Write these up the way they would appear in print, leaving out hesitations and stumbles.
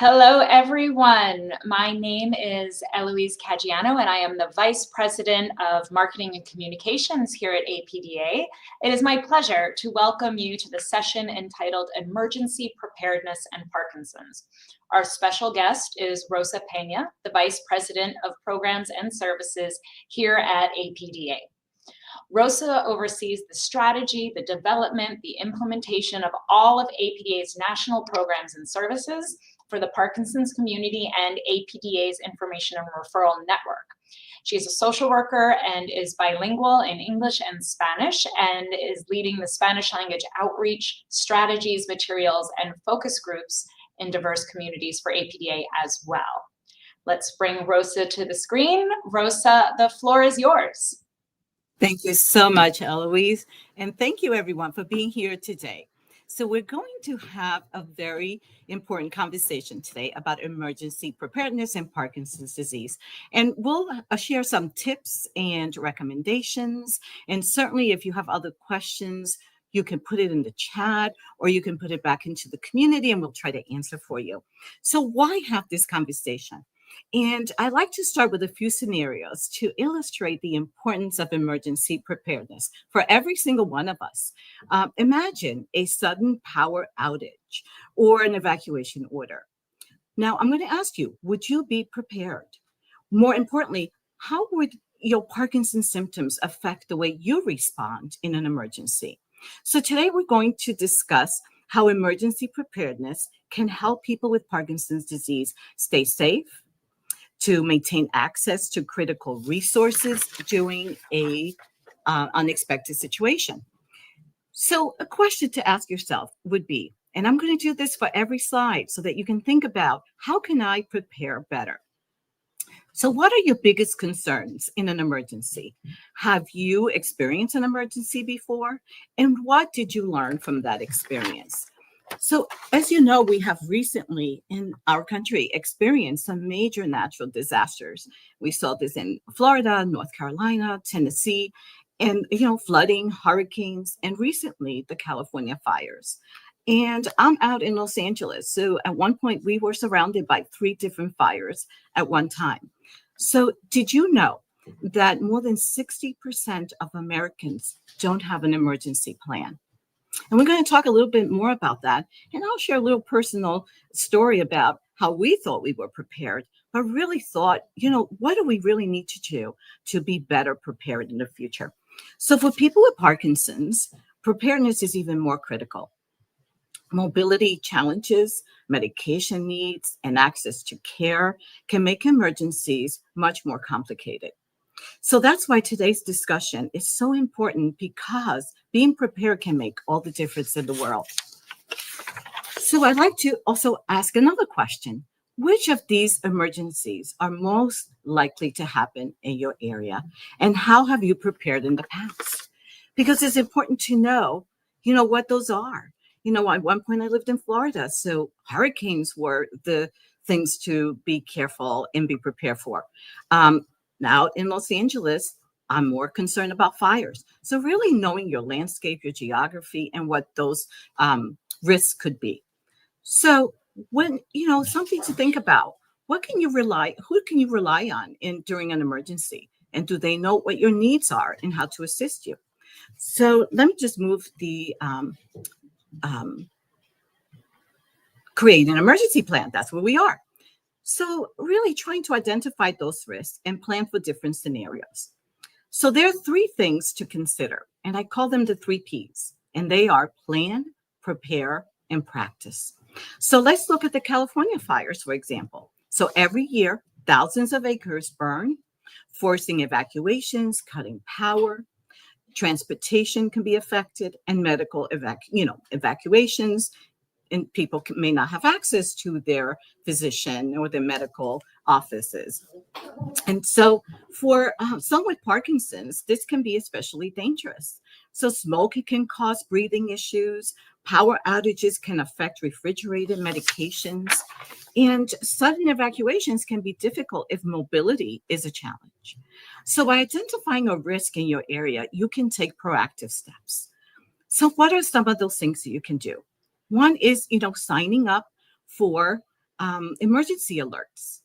Hello, everyone. My name is Eloise Caggiano, and I am the Vice President of Marketing and Communications here at APDA. It is my pleasure to welcome you to the session entitled Emergency Preparedness and Parkinson's. Our special guest is Rosa Pena, the Vice President of Programs and Services here at APDA. Rosa oversees the strategy, the development, the implementation of all of APDA's national programs and services for the Parkinson's community and APDA's Information and Referral network. She is a social worker and is bilingual in English and Spanish, and is leading the Spanish language outreach, strategies, materials, and focus groups in diverse communities for APDA as well. Let's bring Rosa to the screen. Rosa, the floor is yours. Thank you so much, Eloise. And thank you, everyone, for being here today. So we're going to have a very important conversation today about emergency preparedness and Parkinson's disease. And we'll share some tips and recommendations. And certainly, if you have other questions, you can put it in the chat or you can put it back into the community and we'll try to answer for you. So why have this conversation? And I like to start with a few scenarios to illustrate the importance of emergency preparedness for every single one of us. Imagine a sudden power outage or an evacuation order. Now, I'm going to ask you, would you be prepared? More importantly, how would your Parkinson's symptoms affect the way you respond in an emergency? So today we're going to discuss how emergency preparedness can help people with Parkinson's disease stay safe, to maintain access to critical resources during a unexpected situation. So a question to ask yourself would be, and I'm going to do this for every slide so that you can think about, how can I prepare better? So what are your biggest concerns in an emergency? Have you experienced an emergency before? And what did you learn from that experience? So, as you know, we have recently in our country experienced some major natural disasters. We saw this in Florida, North Carolina, Tennessee, and, flooding, hurricanes, and recently the California fires. And I'm out in Los Angeles. So at one point we were surrounded by 3 different fires at one time. So did you know that more than 60% of Americans don't have an emergency plan? And we're going to talk a little bit more about that. And I'll share a little personal story about how we thought we were prepared, but really thought, what do we really need to do to be better prepared in the future? So for people with Parkinson's, preparedness is even more critical. Mobility challenges, medication needs, and access to care can make emergencies much more complicated. So that's why today's discussion is so important, because being prepared can make all the difference in the world. So I'd like to also ask another question. Which of these emergencies are most likely to happen in your area? And how have you prepared in the past? Because it's important to know, what those are. At one point I lived in Florida, so hurricanes were the things to be careful and be prepared for. Now in Los Angeles, I'm more concerned about fires. So really knowing your landscape, your geography, and what those risks could be. So when, something to think about, who can you rely on during an emergency? And do they know what your needs are and how to assist you? So let me just move the create an emergency plan. That's where we are. So really trying to identify those risks and plan for different scenarios. So there are 3 things to consider, and I call them the 3 Ps, and they are plan, prepare, and practice. So let's look at the California fires, for example. So every year, thousands of acres burn, forcing evacuations, cutting power. Transportation can be affected, and medical evacuations. And people may not have access to their physician or their medical offices. And so for some with Parkinson's, this can be especially dangerous. So smoke can cause breathing issues. Power outages can affect refrigerated medications. And sudden evacuations can be difficult if mobility is a challenge. So by identifying a risk in your area, you can take proactive steps. So what are some of those things that you can do? One is, signing up for emergency alerts.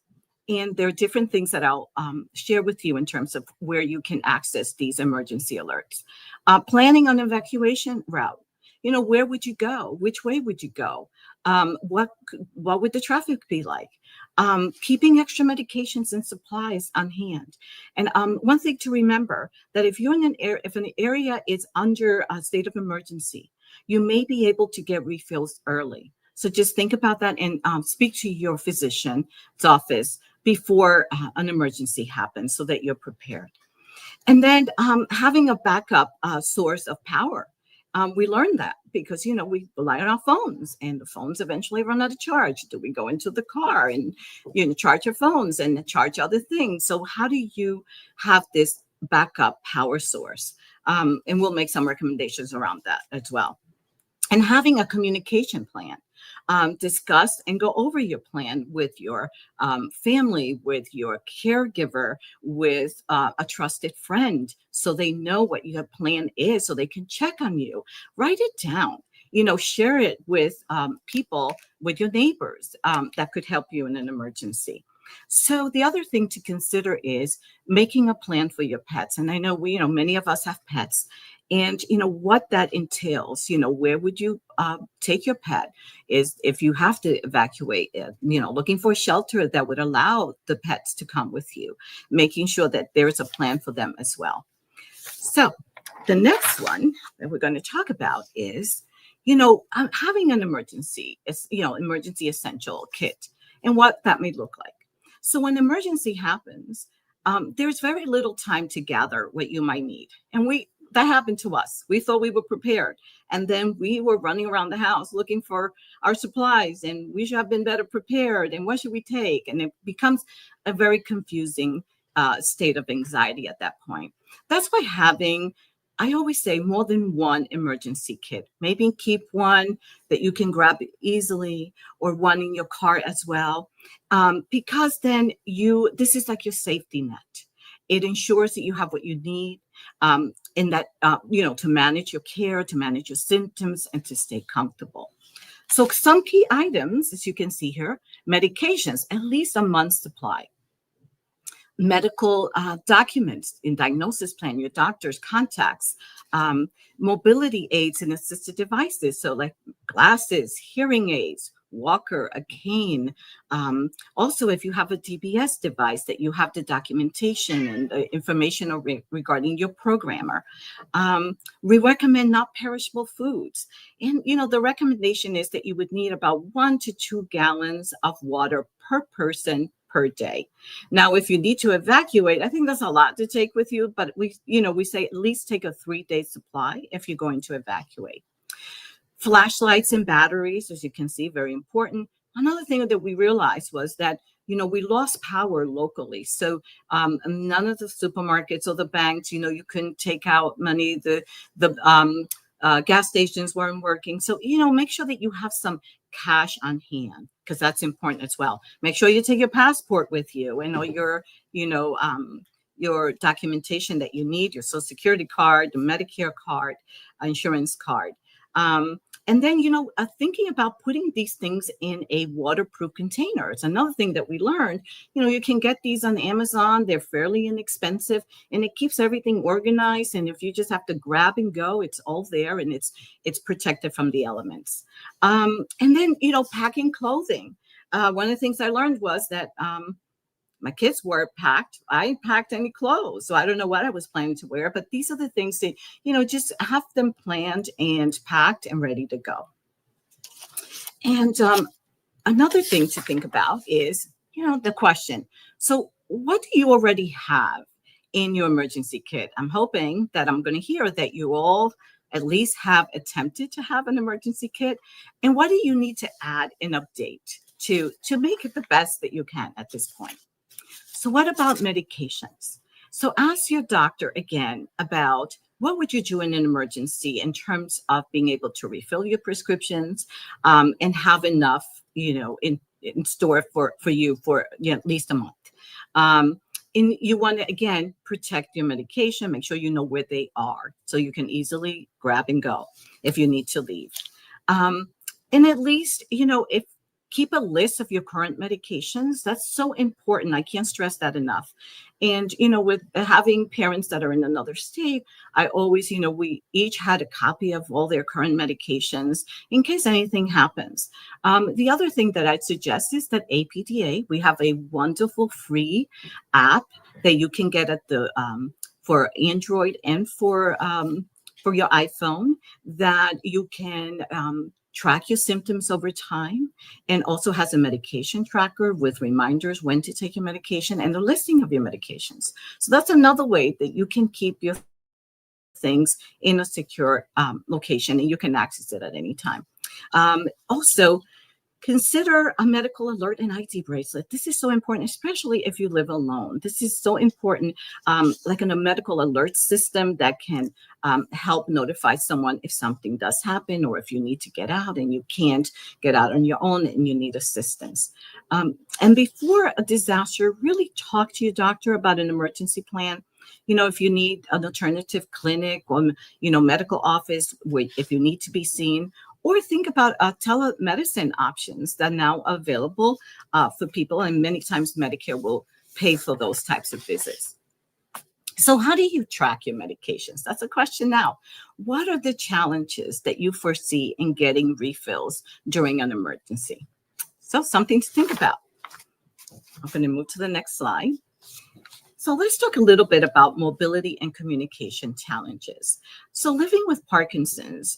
And there are different things that I'll share with you in terms of where you can access these emergency alerts. Planning an evacuation route. Where would you go? Which way would you go? What would the traffic be like? Keeping extra medications and supplies on hand. And one thing to remember, that if you're in if an area is under a state of emergency, you may be able to get refills early. So just think about that and speak to your physician's office before an emergency happens so that you're prepared. And then having a backup source of power. We learned that because, we rely on our phones and the phones eventually run out of charge. Do we go into the car and, charge your phones and charge other things? So how do you have this backup power source? And we'll make some recommendations around that as well. And having a communication plan. Discuss and go over your plan with your family, with your caregiver, with a trusted friend, so they know what your plan is, so they can check on you. Write it down. Share it with people, with your neighbors that could help you in an emergency. So the other thing to consider is making a plan for your pets. And I know many of us have pets. And, what that entails, where would you take your pet is if you have to evacuate, looking for a shelter that would allow the pets to come with you, making sure that there is a plan for them as well. So the next one that we're going to talk about is, having an emergency essential kit and what that may look like. So when emergency happens, there's very little time to gather what you might need. And that happened to us. We thought we were prepared. And then we were running around the house looking for our supplies, and we should have been better prepared. And what should we take? And it becomes a very confusing state of anxiety at that point. That's why I always say, more than one emergency kit. Maybe keep one that you can grab easily, or one in your car as well. Because then this is like your safety net. It ensures that you have what you need in that, to manage your care, to manage your symptoms, and to stay comfortable. So some key items, as you can see here: medications, at least a month's supply. Medical documents in diagnosis plan, your doctor's contacts, mobility aids and assistive devices. So like glasses, hearing aids, walker, a cane. Also, if you have a DBS device, that you have the documentation and the information regarding your programmer. We recommend not perishable foods. And, the recommendation is that you would need about 1 to 2 gallons of water per person per day. Now, if you need to evacuate, I think that's a lot to take with you, but we say at least take a 3-day supply if you're going to evacuate. Flashlights and batteries, as you can see, very important. Another thing that we realized was that, we lost power locally. So none of the supermarkets or the banks, you couldn't take out money. The gas stations weren't working. So, make sure that you have some cash on hand, because that's important as well. Make sure you take your passport with you and all your documentation that you need, your Social Security card, the Medicare card, insurance card. And then, thinking about putting these things in a waterproof container. It's another thing that we learned. You can get these on Amazon. They're fairly inexpensive, and it keeps everything organized. And if you just have to grab and go, it's all there, and it's protected from the elements. And then, packing clothing. One of the things I learned was that my kids were packed. I didn't pack any clothes, so I don't know what I was planning to wear. But these are the things that, just have them planned and packed and ready to go. And another thing to think about is, the question. So what do you already have in your emergency kit? I'm hoping that I'm going to hear that you all at least have attempted to have an emergency kit. And what do you need to add and update to make it the best that you can at this point? So what about medications? So ask your doctor again about what would you do in an emergency in terms of being able to refill your prescriptions and have enough, in store for you for at least a month. And you want to, again, protect your medication, make sure you know where they are so you can easily grab and go if you need to leave. And at least, if Keep a list of your current medications. That's so important. I can't stress that enough. And, with having parents that are in another state, I always, we each had a copy of all their current medications in case anything happens. The other thing that I'd suggest is that APDA, we have a wonderful free app that you can get at the for Android and for your iPhone, that you can track your symptoms over time, and also has a medication tracker with reminders when to take your medication and a listing of your medications. So that's another way that you can keep your things in a secure location, and you can access it at any time. Also, consider a medical alert and ID bracelet. This is so important, especially if you live alone. This is so important, like in a medical alert system that can help notify someone if something does happen, or if you need to get out and you can't get out on your own and you need assistance. And before a disaster, really talk to your doctor about an emergency plan. If you need an alternative clinic or, medical office, if you need to be seen, or think about telemedicine options that are now available for people, and many times Medicare will pay for those types of visits. So how do you track your medications? That's a question now. What are the challenges that you foresee in getting refills during an emergency? So something to think about. I'm going to move to the next slide. So let's talk a little bit about mobility and communication challenges. So living with Parkinson's,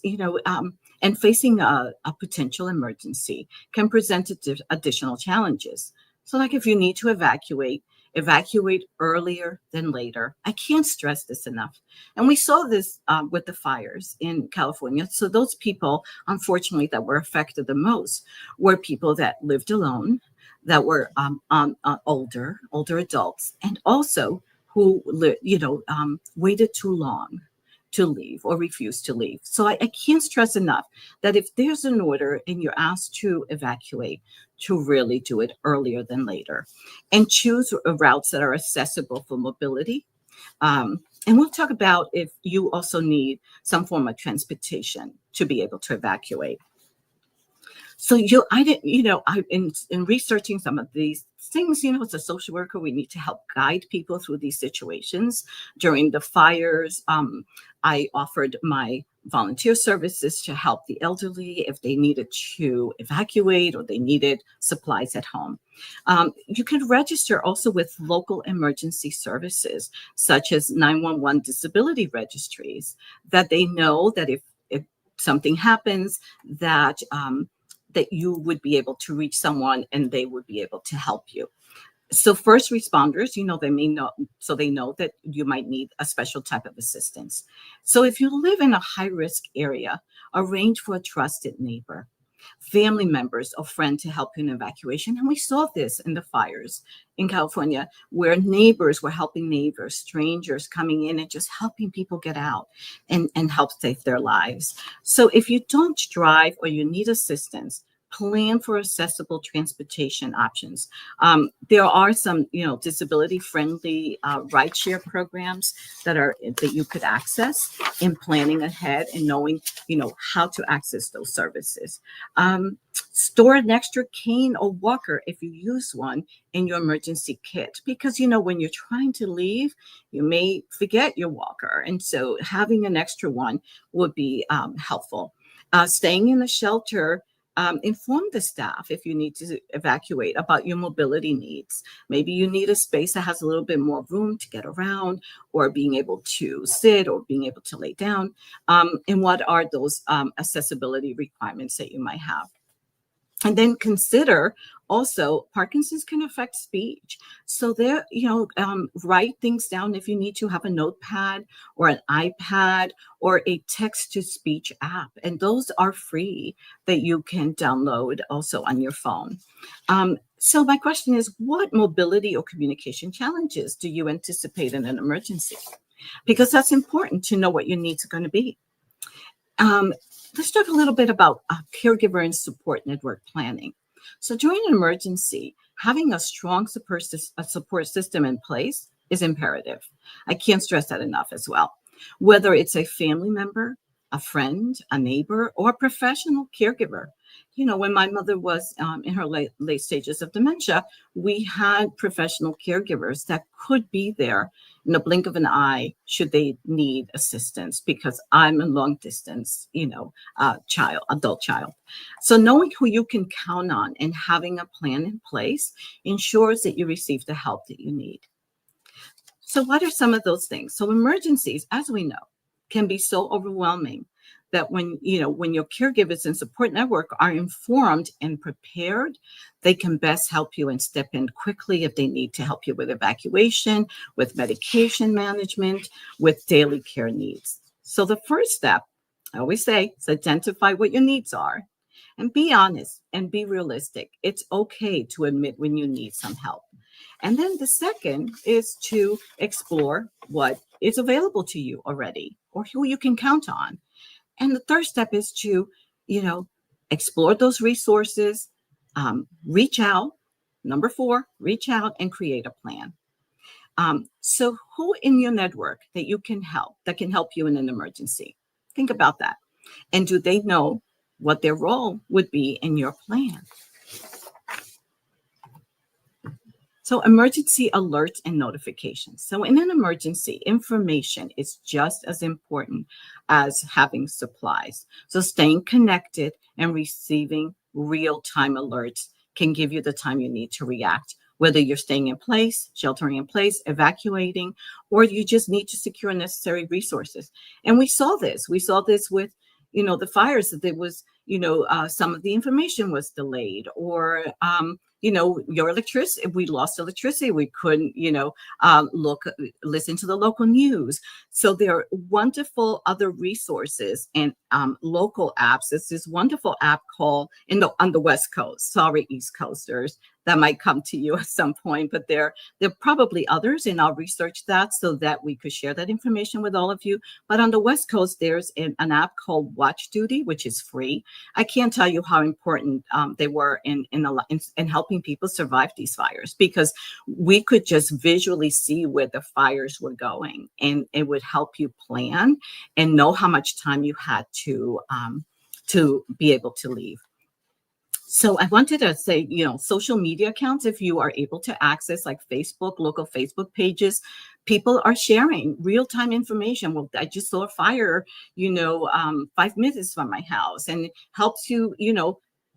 and facing a potential emergency can present additional challenges. So like if you need to evacuate earlier than later. I can't stress this enough. And we saw this with the fires in California. So those people, unfortunately, that were affected the most were people that lived alone, that were older adults, and also who waited too long to leave or refused to leave. So I can't stress enough that if there's an order and you're asked to evacuate, to really do it earlier than later, and choose routes that are accessible for mobility. And we'll talk about if you also need some form of transportation to be able to evacuate. So in researching some of these things, as a social worker, we need to help guide people through these situations. During the fires, I offered my volunteer services to help the elderly if they needed to evacuate or they needed supplies at home. You can register also with local emergency services, such as 911 disability registries, that they know that if something happens, that you would be able to reach someone and they would be able to help you. So first responders, they know that you might need a special type of assistance. So if you live in a high-risk area, arrange for a trusted neighbor, family members, or friend to help you in evacuation. And we saw this in the fires in California, where neighbors were helping neighbors, strangers coming in and just helping people get out and help save their lives. So if you don't drive or you need assistance, plan for accessible transportation options. There are some, disability-friendly rideshare programs that you could access in planning ahead and knowing, how to access those services. Store an extra cane or walker if you use one in your emergency kit, because when you're trying to leave, you may forget your walker, and so having an extra one would be helpful. Staying in a shelter. Inform the staff if you need to evacuate about your mobility needs. Maybe you need a space that has a little bit more room to get around, or being able to sit, or being able to lay down. And what are those accessibility requirements that you might have? And then consider also Parkinson's can affect speech. So there, write things down if you need to. Have a notepad or an iPad or a text-to-speech app. And those are free that you can download also on your phone. So my question is, what mobility or communication challenges do you anticipate in an emergency? Because that's important to know what your needs are going to be. Let's talk a little bit about caregiver and support network planning. So during an emergency, having a strong support system in place is imperative. I can't stress that enough as well. Whether it's a family member, a friend, a neighbor, or a professional caregiver, when my mother was in her late stages of dementia, we had professional caregivers that could be there in the blink of an eye should they need assistance, because I'm a long distance, adult child. So knowing who you can count on and having a plan in place ensures that you receive the help that you need. So what are some of those things? So emergencies, as we know, can be so overwhelming that when your caregivers and support network are informed and prepared, they can best help you and step in quickly if they need to help you with evacuation, with medication management, with daily care needs. So the first step, I always say, is identify what your needs are and be honest and be realistic. It's okay to admit when you need some help. And then the second is to explore what is available to you already or who you can count on. And the third step is to, explore those resources, reach out. Number 4, reach out and create a plan. So who in your network that can help you in an emergency? Think about that. And do they know what their role would be in your plan? So emergency alerts and notifications. So in an emergency, information is just as important as having supplies. So staying connected and receiving real-time alerts can give you the time you need to react, whether you're staying in place, sheltering in place, evacuating, or you just need to secure necessary resources. And we saw this with, the fires, that there was, some of the information was delayed, or, your electricity, we lost electricity. We couldn't, listen to the local news. So there are wonderful other resources and local apps. There's this wonderful app called on the West Coast. Sorry, East Coasters, that might come to you at some point, but there are probably others, and I'll research that so that we could share that information with all of you. But on the West Coast, there's an app called Watch Duty, which is free. I can't tell you how important they were in helping people survive these fires, because we could just visually see where the fires were going, and it would help you plan and know how much time you had to be able to leave. So I wanted to say, social media accounts, if you are able to access, like Facebook, local Facebook pages, people are sharing real-time information. Well, I just saw a fire, 5 minutes from my house, and it helps you,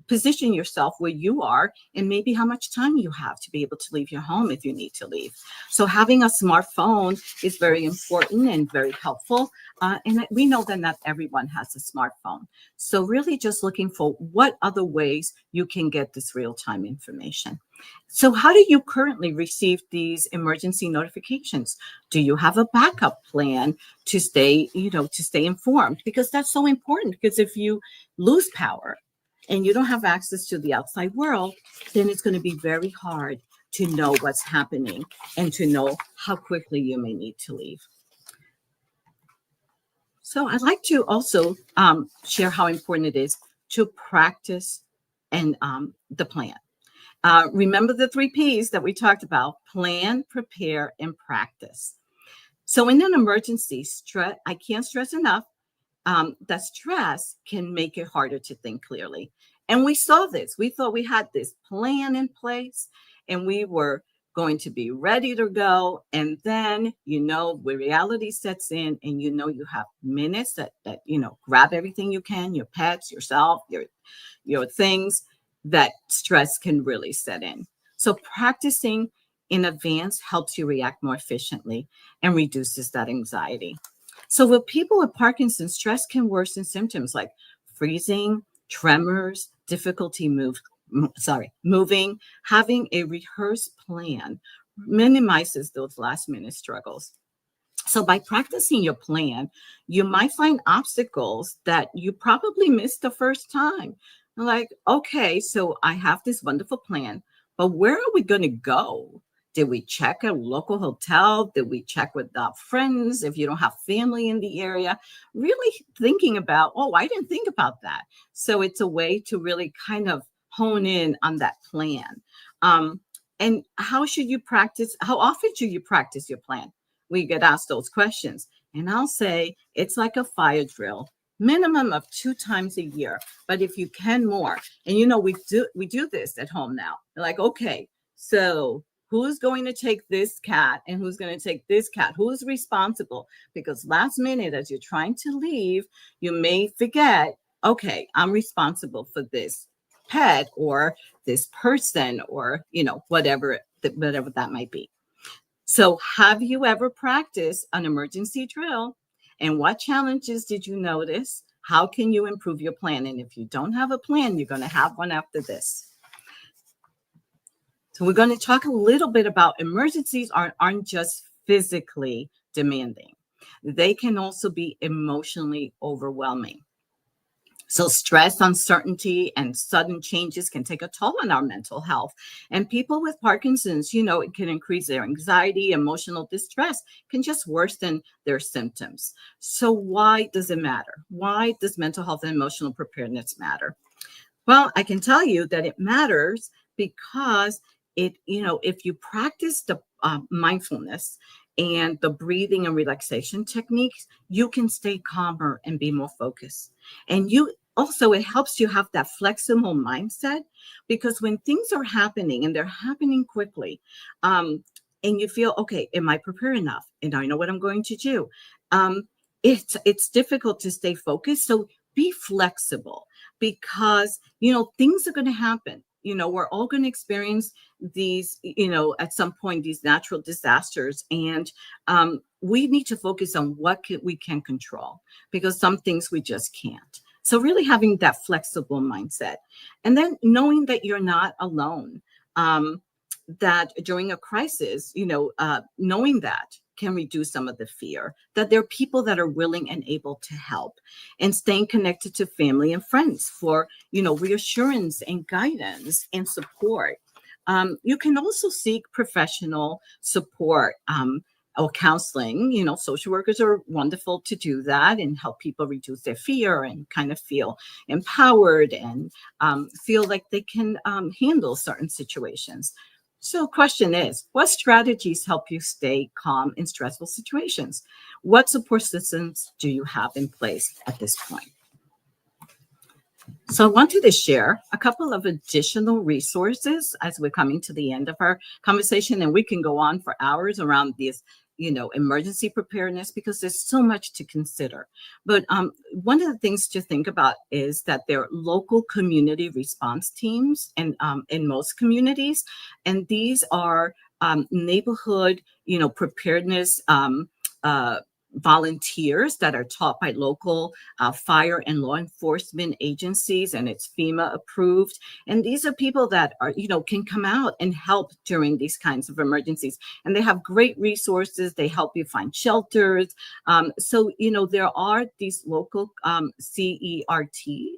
position yourself where you are and maybe how much time you have to be able to leave your home if you need to leave. So having a smartphone is very important and very helpful. And we know that not everyone has a smartphone. So really just looking for what other ways you can get this real-time information. So how do you currently receive these emergency notifications? Do you have a backup plan to stay informed? Because that's so important, because if you lose power and you don't have access to the outside world, then it's going to be very hard to know what's happening and to know how quickly you may need to leave. So I'd like to also share how important it is to practice and the plan. Remember the 3 Ps that we talked about: plan, prepare, and practice. So in an emergency, I can't stress enough, that stress can make it harder to think clearly. And we saw this. We thought we had this plan in place and we were going to be ready to go. And then, where reality sets in, and you have minutes that grab everything you can, your pets, yourself, your things, that stress can really set in. So practicing in advance helps you react more efficiently and reduces that anxiety. So with people with Parkinson's, stress can worsen symptoms like freezing, tremors, difficulty moving. Having a rehearsed plan minimizes those last minute struggles. So by practicing your plan, you might find obstacles that you probably missed the first time. Like, okay, so I have this wonderful plan, but where are we going to go? Did we check a local hotel? Did we check with friends if you don't have family in the area? Really thinking about, I didn't think about that. So it's a way to really kind of hone in on that plan. And how should you practice? How often should you practice your plan? We get asked those questions. And I'll say it's like a fire drill. minimum of 2 times a year, but if you can more. And we do this at home now. Like, okay, so who's going to take this cat and who's going to take this cat? Who's responsible? Because last minute, as you're trying to leave, you may forget, okay, I'm responsible for this pet or this person, or whatever that might be. So have you ever practiced an emergency drill? And what challenges did you notice? How can you improve your plan? And if you don't have a plan, you're going to have one after this. So we're going to talk a little bit about emergencies aren't just physically demanding. They can also be emotionally overwhelming. So stress, uncertainty, and sudden changes can take a toll on our mental health. And people with Parkinson's, it can increase their anxiety, emotional distress, can just worsen their symptoms. So why does it matter? Why does mental health and emotional preparedness matter? Well, I can tell you that it matters because if you practice the mindfulness and the breathing and relaxation techniques, you can stay calmer and be more focused. And it helps you have that flexible mindset, because when things are happening and they're happening quickly, and you feel, okay, am I prepared enough? And I know what I'm going to do. It's difficult to stay focused. So be flexible, because, things are going to happen. We're all going to experience these, at some point, these natural disasters. And we need to focus on what we can control, because some things we just can't. So really having that flexible mindset, and then knowing that you're not alone, that during a crisis, knowing that can reduce some of the fear, that there are people that are willing and able to help, and staying connected to family and friends for, reassurance and guidance and support. You can also seek professional support, or counseling. Social workers are wonderful to do that and help people reduce their fear and kind of feel empowered and feel like they can handle certain situations. So question is, what strategies help you stay calm in stressful situations? What support systems do you have in place at this point? So I wanted to share a couple of additional resources as we're coming to the end of our conversation, and we can go on for hours around this, emergency preparedness, because there's so much to consider. But one of the things to think about is that there are local community response teams in most communities, and these are neighborhood, preparedness volunteers that are taught by local fire and law enforcement agencies, and it's FEMA approved. And these are people that are, can come out and help during these kinds of emergencies. And they have great resources. They help you find shelters. So, there are these local CERT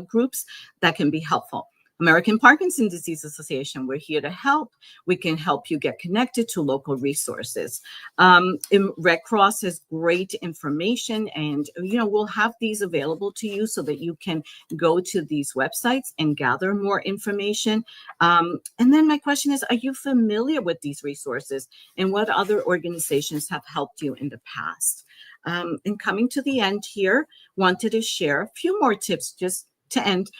groups that can be helpful. American Parkinson Disease Association, we're here to help. We can help you get connected to local resources. Red Cross has great information, and we'll have these available to you so that you can go to these websites and gather more information. And then my question is, are you familiar with these resources, and what other organizations have helped you in the past? And coming to the end here, wanted to share a few more tips just to end.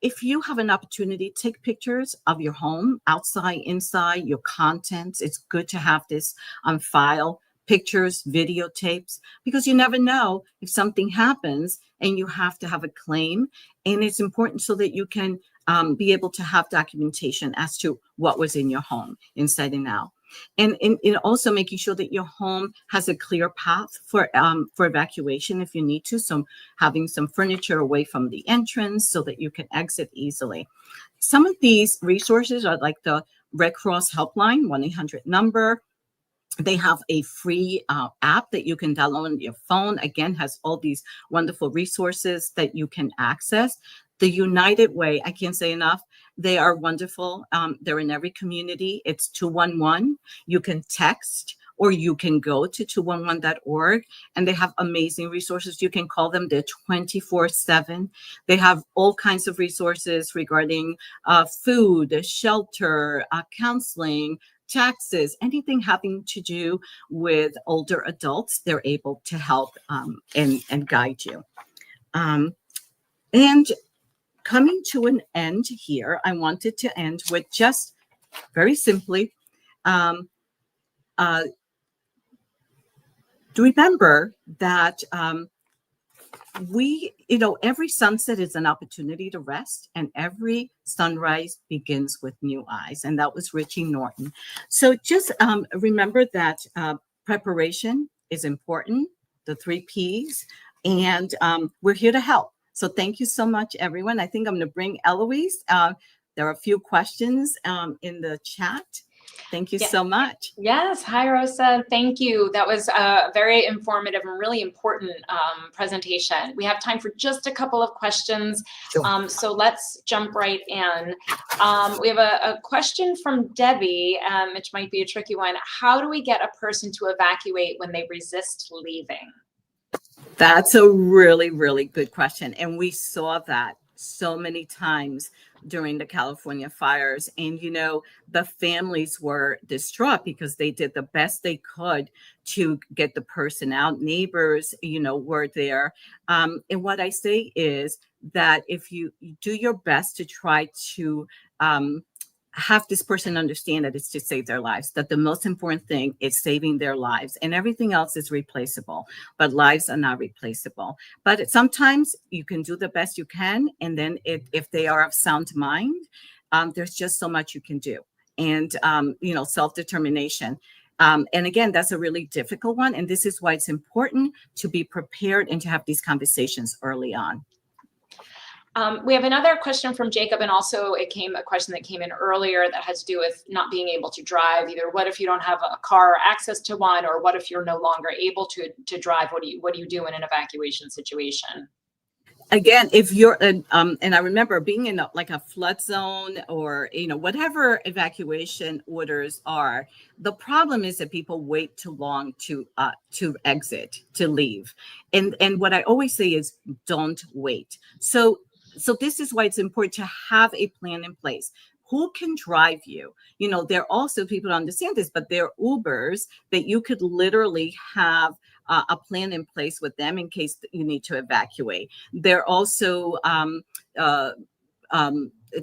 If you have an opportunity, take pictures of your home, outside, inside, your contents. It's good to have this on file, pictures, videotapes, because you never know if something happens and you have to have a claim. And it's important so that you can be able to have documentation as to what was in your home, inside and out. And also making sure that your home has a clear path for evacuation if you need to. So having some furniture away from the entrance so that you can exit easily. Some of these resources are like the Red Cross helpline, 1-800 number. They have a free app that you can download on your phone. Again, has all these wonderful resources that you can access. The United Way, I can't say enough. They are wonderful. They're in every community. It's 211. You can text or you can go to 211.org, and they have amazing resources. You can call them. They're 24/7. They have all kinds of resources regarding food, shelter, counseling, taxes, anything having to do with older adults, they're able to help and guide you. And coming to an end here, I wanted to end with just very simply, to remember that every sunset is an opportunity to rest, and every sunrise begins with new eyes. And that was Richie Norton. So just remember that preparation is important, the 3 Ps, and we're here to help. So thank you so much, everyone. I think I'm going to bring Eloise. There are a few questions in the chat. Thank you so much. Yes. Hi, Rosa. Thank you. That was a very informative and really important presentation. We have time for just a couple of questions. Sure. So let's jump right in. We have a question from Debbie, which might be a tricky one. How do we get a person to evacuate when they resist leaving? That's a really, really good question. And we saw that so many times during the California fires. And, the families were distraught because they did the best they could to get the person out. Neighbors, were there. And what I say is that if you do your best to try to have this person understand that it's to save their lives, that the most important thing is saving their lives, and everything else is replaceable, but lives are not replaceable. But sometimes you can do the best you can, and then if they are of sound mind, there's just so much you can do. And self-determination. And again, that's a really difficult one, and this is why it's important to be prepared and to have these conversations early on. We have another question from Jacob, and also a question that came in earlier that has to do with not being able to drive. Either what if you don't have a car or access to one, or what if you're no longer able to drive? What do you do in an evacuation situation? Again, if you're, and I remember being in a flood zone or, whatever evacuation orders are, the problem is that people wait too long to exit, to leave. And what I always say is don't wait. So this is why it's important to have a plan in place. Who can drive you? There are also, people don't understand this, but there are Ubers that you could literally have a plan in place with them in case you need to evacuate. There are also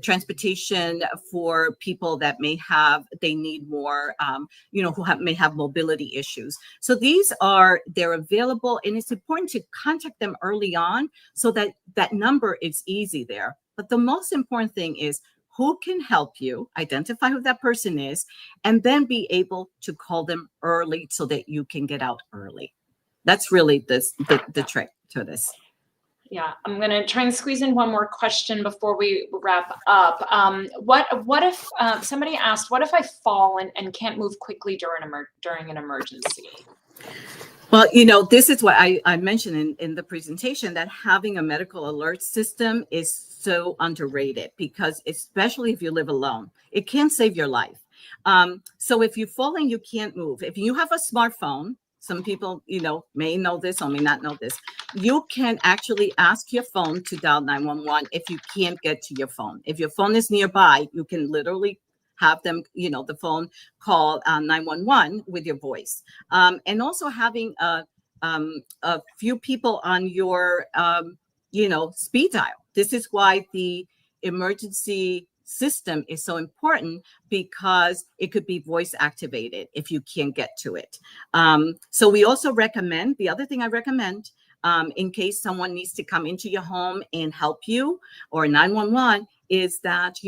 transportation for people that they need more, may have mobility issues. So they're available, and it's important to contact them early on so that that number is easy there. But the most important thing is who can help you, identify who that person is, and then be able to call them early so that you can get out early. That's really the trick to this. Yeah, I'm going to try and squeeze in one more question before we wrap up. What if somebody asked, what if I fall and can't move quickly during an emergency? Well, this is what I mentioned in the presentation, that having a medical alert system is so underrated, because especially if you live alone, it can save your life. So if you fall and you can't move, if you have a smartphone, some people, may know this or may not know this, you can actually ask your phone to dial 911 if you can't get to your phone. If your phone is nearby, you can literally have them, the phone call 911 with your voice. And also having a few people on your, speed dial. This is why the emergency system is so important, because it could be voice activated if you can't get to it. So we also recommend, the other thing I recommend, in case someone needs to come into your home and help you, or 911, is that,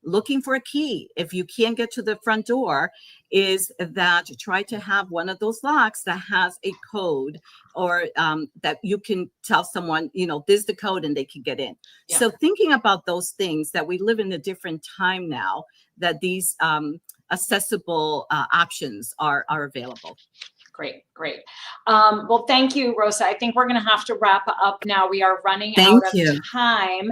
looking for a key. If you can't get to the front door, is that try to have one of those locks that has a code, or that you can tell someone, this is the code, and they can get in. Yeah. So thinking about those things, that we live in a different time now, that these accessible options are available. Great. Well, thank you, Rosa. I think we're going to have to wrap up now. We are running Thank out of you. time.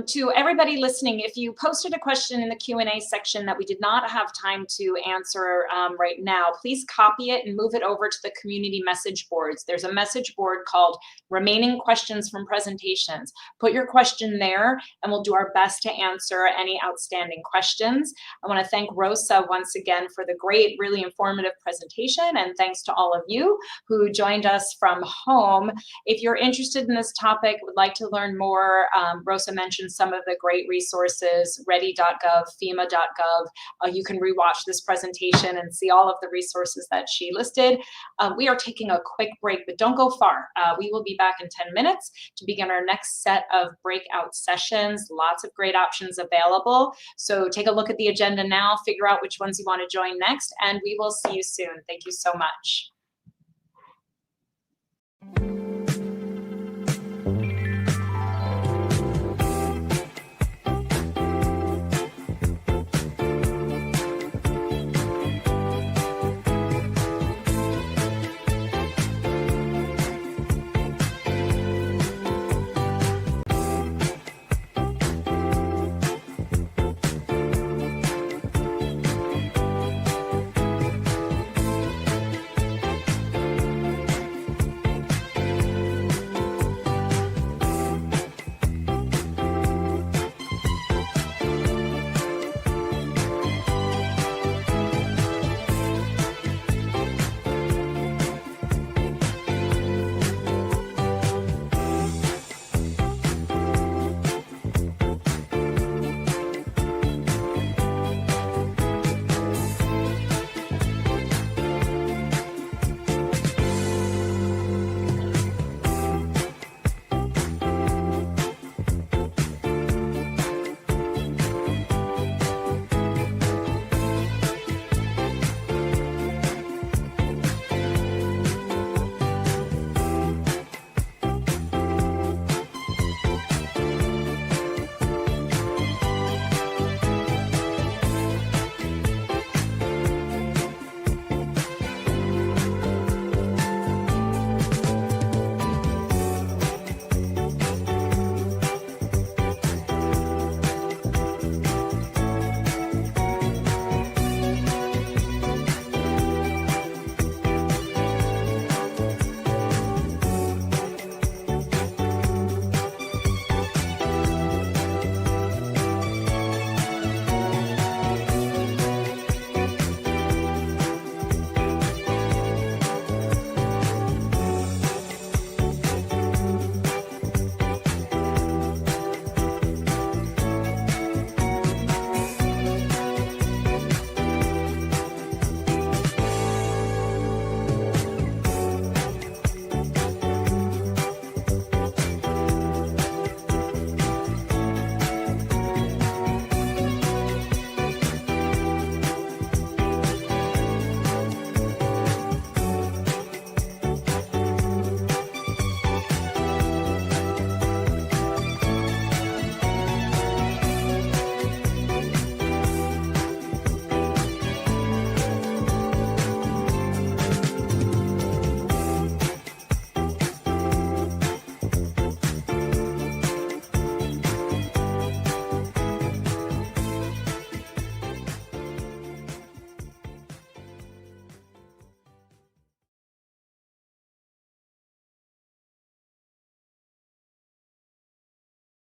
To everybody listening, if you posted a question in the Q&A section that we did not have time to answer right now, please copy it and move it over to the community message boards. There's a message board called Remaining Questions from Presentations. Put your question there, and we'll do our best to answer any outstanding questions. I want to thank Rosa once again for the great, really informative presentation, and thanks to all of you who joined us from home. If you're interested in this topic, would like to learn more, Rosa mentioned some of the great resources, ready.gov, FEMA.gov. You can rewatch this presentation and see all of the resources that she listed. We are taking a quick break, but don't go far. We will be back in 10 minutes to begin our next set of breakout sessions. Lots of great options available. So take a look at the agenda now, figure out which ones you want to join next, and we will see you soon. Thank you so much.